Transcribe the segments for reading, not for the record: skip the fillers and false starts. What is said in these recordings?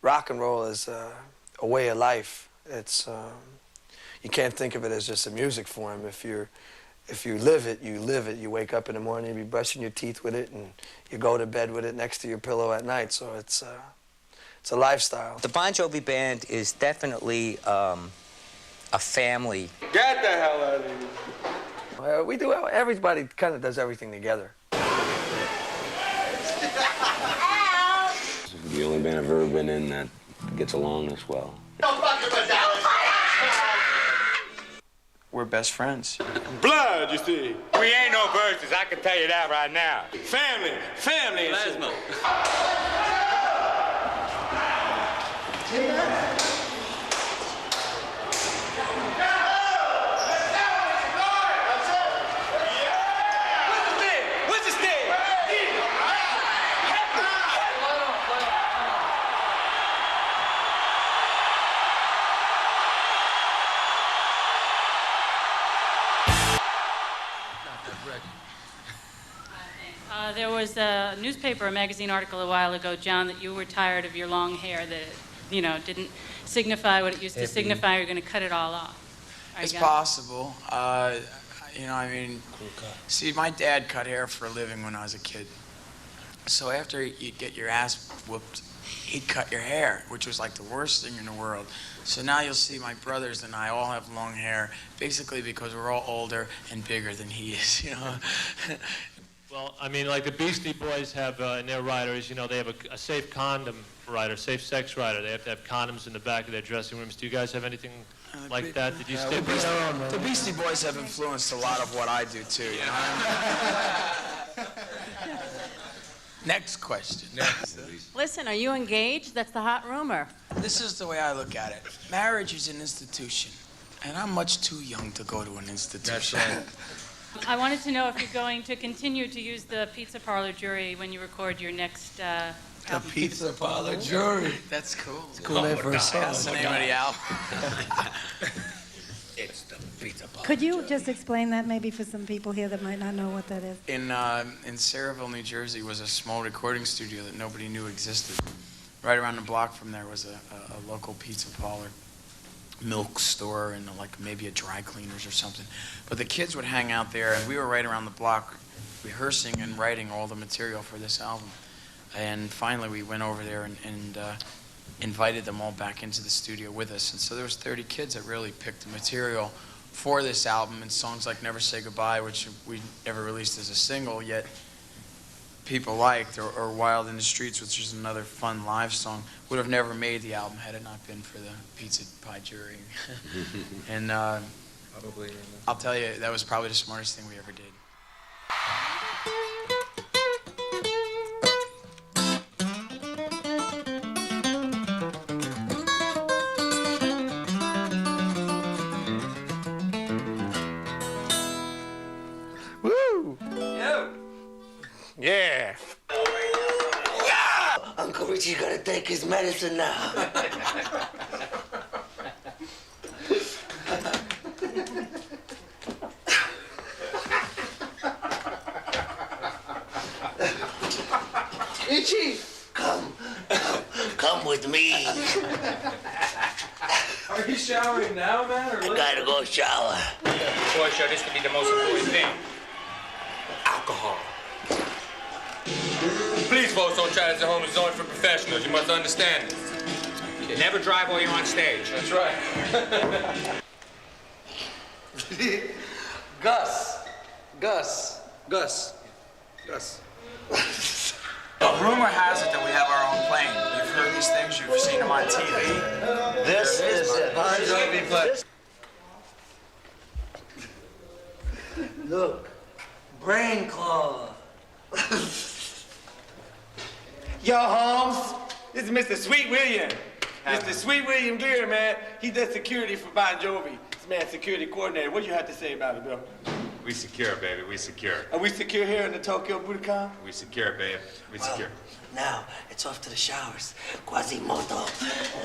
rock and roll is a way of life. It's you can't think of it as just a music form. If you live it, you live it. You wake up in the morning, you be brushing your teeth with it, and you go to bed with it next to your pillow at night. So it's a lifestyle. The Bon Jovi band is definitely a family. Get the hell out of here. We do. Everybody kind of does everything together. This is the only band I've ever been in that gets along this well. We're best friends. Blood, you see. We ain't no verses, I can tell you that right now. Family, family. Plasma. There was a newspaper, a magazine article a while ago, John, that you were tired of your long hair, that it, you know, didn't signify what it used to signify. You're going to cut it all off. It's possible. You know, I mean, see, my dad cut hair for a living when I was a kid. So after you'd get your ass whooped, he'd cut your hair, which was like the worst thing in the world. So now you'll see my brothers and I all have long hair, basically because we're all older and bigger than he is, you know. Well, I mean, like the Beastie Boys have in their riders, you know, they have a safe condom rider, safe sex rider. They have to have condoms in the back of their dressing rooms. Do you guys have anything like that? Did you stick with that? The Beastie Boys have influenced a lot of what I do, too, you know? Next question. Next. Listen, are you engaged? That's the hot rumor. This is the way I look at it. Marriage is an institution, and I'm much too young to go to an institution. That's right. I wanted to know if you're going to continue to use the Pizza Parlor Jury when you record your next album. The Pizza Parlor Jury. That's cool. It's a cool name for a song. That's the name of the album. It's the Pizza Parlor. Could you just explain that maybe for some people here that might not know what that is? In Saraville, New Jersey, was a small recording studio that nobody knew existed. Right around the block from there was a local pizza parlor, milk store, and like maybe a dry cleaners or something. But the kids would hang out there, and we were right around the block rehearsing and writing all the material for this album. And finally we went over there and invited them all back into the studio with us. And so there was 30 kids that really picked the material for this album, and songs like Never Say Goodbye, which we never released as a single, yet people liked, or Wild in the Streets, which is another fun live song, would have never made the album had it not been for the Pizza Pie Jury. And Probably. I'll tell you, that was probably the smartest thing we ever did. Woo! Yeah. Uncle Richie's gonna take his medicine now. Richie, come with me. Are you showering now, man? Or I gotta go shower. Boy, show, this could be the most important thing. Alcohol. Please, folks, don't try this at home. It's only for professionals. You must understand this. Never drive while you're on stage. That's right. Gus. Rumor has it that we have our own plane. You've heard these things, you've seen them on TV. This is it. Bon Jovi play. Look, brain claw. Yo, Holmes, this is Mr. Sweet William. Mr. Sweet William Gear, man. He does security for Bon Jovi. This man's security coordinator. What do you have to say about it, Bill? We secure, baby. We secure. Are we secure here in the Tokyo Budokan? We secure, babe. We secure. Now, it's off to the showers. Quasimodo.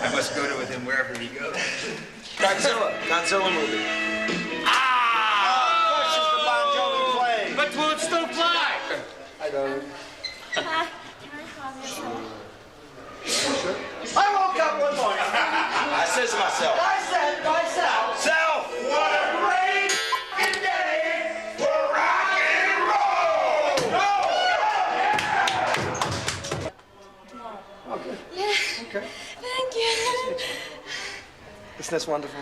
I must go to with him wherever he goes. Godzilla movie. Crushes the Bon Jovi plane. But will it still fly? I know. Hi. I won't Oh, good. Yeah. Okay. Thank you. Isn't this wonderful?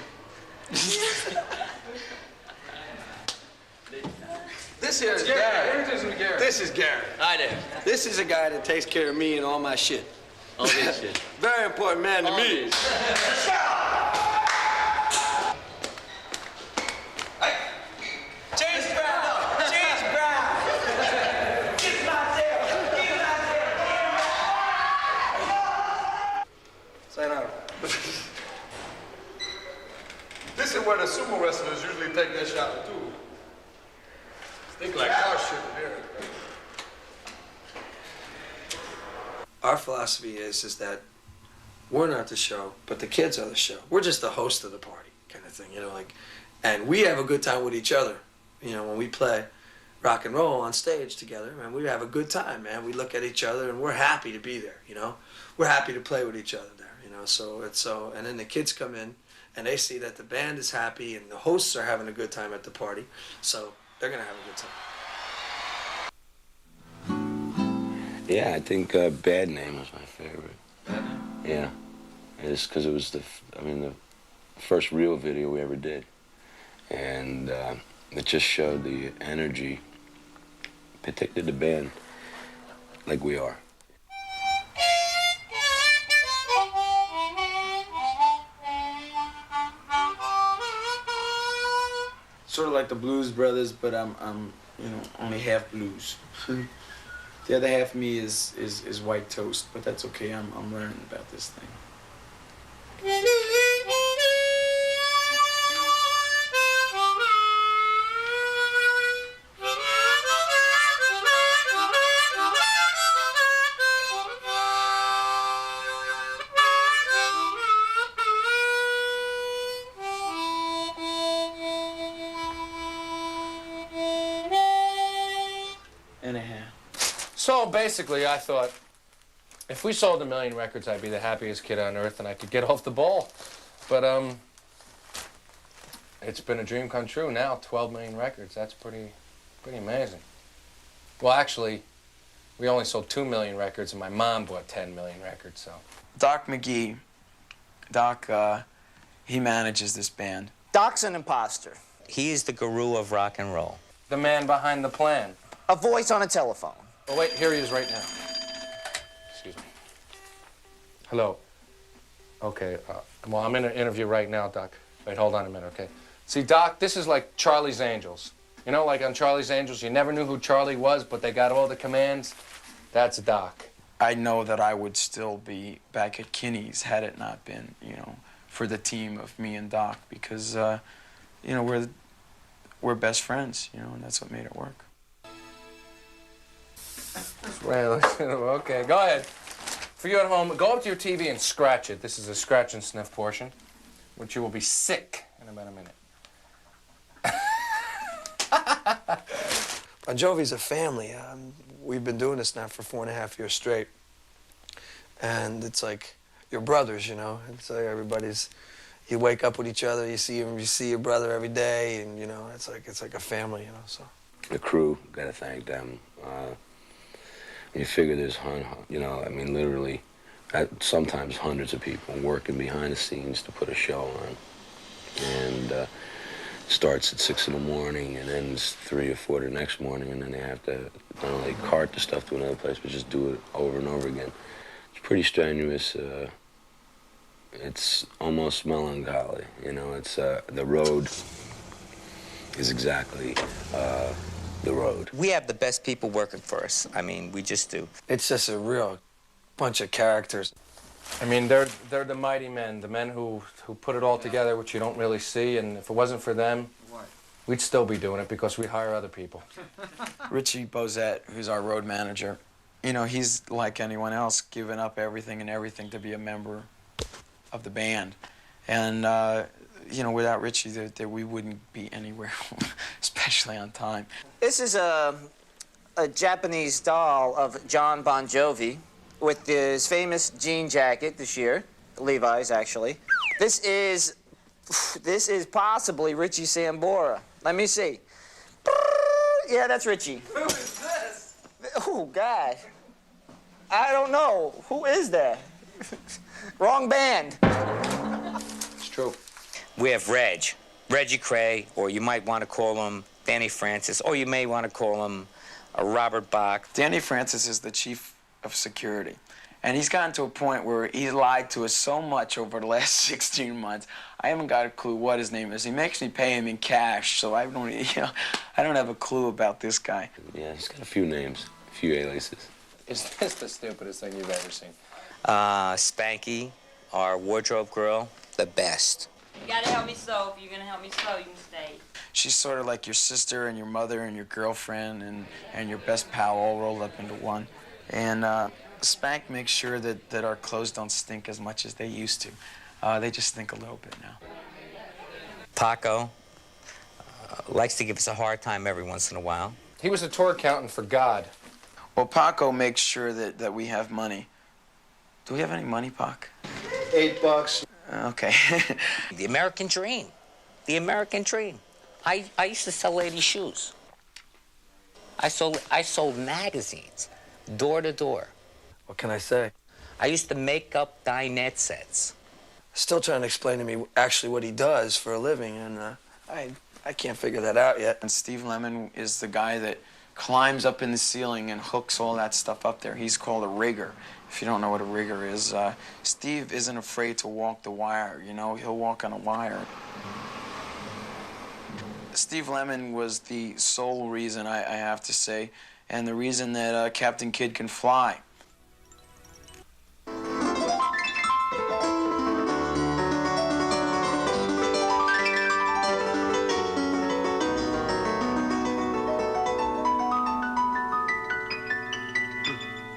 This here is Gary. This is Gary. Hi there. This is a guy that takes care of me and all my shit. All this shit. Very important man to me. James Brown! James Brown! Get myself! Get myself! Sayonara. This is where the sumo wrestlers usually take their shower too. Think like car shit in here. Our philosophy is that we're not the show, but the kids are the show. We're just the host of the party, kind of thing, you know, like, and we have a good time with each other. You know, when we play rock and roll on stage together, man, we have a good time, man. We look at each other and we're happy to be there, you know. We're happy to play with each other there, you know. So it's so, and then the kids come in and they see that the band is happy and the hosts are having a good time at the party, so they're gonna have a good time. Yeah, I think Bad Name was my favorite. Bad Name? Yeah, it's because it was the first real video we ever did, and it just showed the energy, particularly the band, like we are. Sort of like the Blues Brothers, but I'm you know, only half blues. The other half of me is white toast, but that's okay. I'm learning about this thing. So basically, I thought, if we sold 1 million records, I'd be the happiest kid on earth and I could get off the ball. But it's been a dream come true now, 12 million records. That's pretty amazing. Well, actually, we only sold 2 million records and my mom bought 10 million records, so. Doc McGee, Doc, he manages this band. Doc's an imposter. He is the guru of rock and roll. The man behind the plan. A voice on a telephone. Oh, wait, here he is right now. Excuse me. Hello. Okay, well, I'm in an interview right now, Doc. Wait, hold on a minute, okay? See, Doc, this is like Charlie's Angels. You know, like on Charlie's Angels, you never knew who Charlie was, but they got all the commands. That's Doc. I know that I would still be back at Kinney's had it not been, you know, for the team of me and Doc, because, you know, we're best friends, you know, and that's what made it work. Well, okay, go ahead. For you at home, go up to your TV and scratch it. This is a scratch and sniff portion, which you will be sick in about a minute. Jovi's a family. We've been doing this now for 4.5 years straight. And it's like your brothers, you know. It's like everybody's, you wake up with each other, you see your brother every day, and, you know, it's like a family, you know, so. The crew, gotta thank them. You figure there's, you know, I mean, literally, sometimes hundreds of people working behind the scenes to put a show on. And starts at 6 in the morning and ends 3 or 4 the next morning, and then they have to not only cart the stuff to another place, but just do it over and over again. It's pretty strenuous. It's almost melancholy, you know. It's the road is exactly the road. We have the best people working for us. I mean, we just do. It's just a real bunch of characters. I mean, they're the mighty men, the men who put it all together, which you don't really see, and if it wasn't for them, we'd still be doing it because we hire other people. Richie Bozette, who's our road manager, you know, he's like anyone else, giving up everything and everything to be a member of the band. And, you know, without Richie, we wouldn't be anywhere, especially on time. This is a Japanese doll of John Bon Jovi with his famous jean jacket this year, Levi's actually. This is possibly Richie Sambora. Let me see. Yeah, that's Richie. Who is this? Oh, God. I don't know. Who is that? Wrong band. It's true. We have Reggie Cray, or you might want to call him Danny Francis, or you may want to call him Robert Bach. Danny Francis is the chief of security. And he's gotten to a point where he's lied to us so much over the last 16 months. I haven't got a clue what his name is. He makes me pay him in cash, so I don't, I don't have a clue about this guy. Yeah, he's got a few names, a few aliases. Is this the stupidest thing you've ever seen? Spanky, our wardrobe girl, the best. You gotta help me sew. If you're gonna help me sew, you can stay. She's sort of like your sister and your mother and your girlfriend and your best pal all rolled up into one. And Spank makes sure that our clothes don't stink as much as they used to. They just stink a little bit now. Paco likes to give us a hard time every once in a while. He was a tour accountant for God. Well, Paco makes sure that we have money. Do we have any money, Pac? $8. Okay. The American dream. The American dream. I used to sell ladies' shoes. I sold magazines, door to door. What can I say? I used to make up dinette sets. Still trying to explain to me actually what he does for a living, and I can't figure that out yet. And Steve Lemon is the guy that climbs up in the ceiling and hooks all that stuff up there. He's called a rigger. If you don't know what a rigger is, Steve isn't afraid to walk the wire, you know? He'll walk on a wire. Steve Lemon was the sole reason, I have to say, and the reason that Captain Kidd can fly.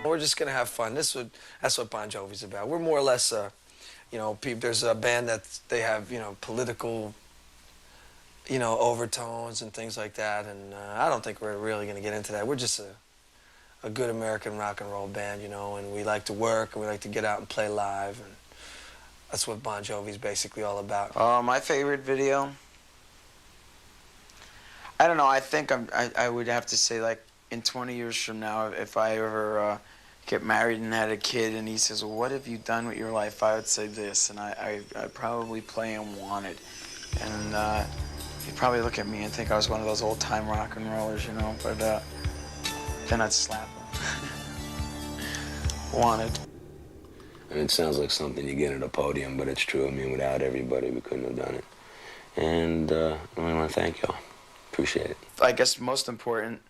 We're just gonna have fun. That's what Bon Jovi's about. We're more or less, there's a band that they have, political, overtones and things like that, and I don't think we're really gonna get into that. We're just a good American rock and roll band, and we like to work and we like to get out and play live, and that's what Bon Jovi's basically all about. My favorite video? I don't know. I think I would have to say, like, in 20 years from now, if I ever get married and had a kid and he says, well, what have you done with your life? I would say this, and I'd probably play him Wanted. And he'd probably look at me and think I was one of those old-time rock and rollers, but then I'd slap him. Wanted. And it sounds like something you get at a podium, but it's true. I mean, without everybody, we couldn't have done it. And I want to thank y'all. Appreciate it. I guess most important,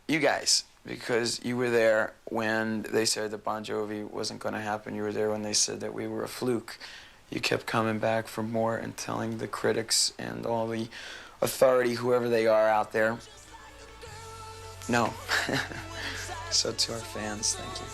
you guys, because you were there when they said that Bon Jovi wasn't going to happen. You were there when they said that we were a fluke. You kept coming back for more and telling the critics and all the authority, whoever they are out there, no. So to our fans, thank you.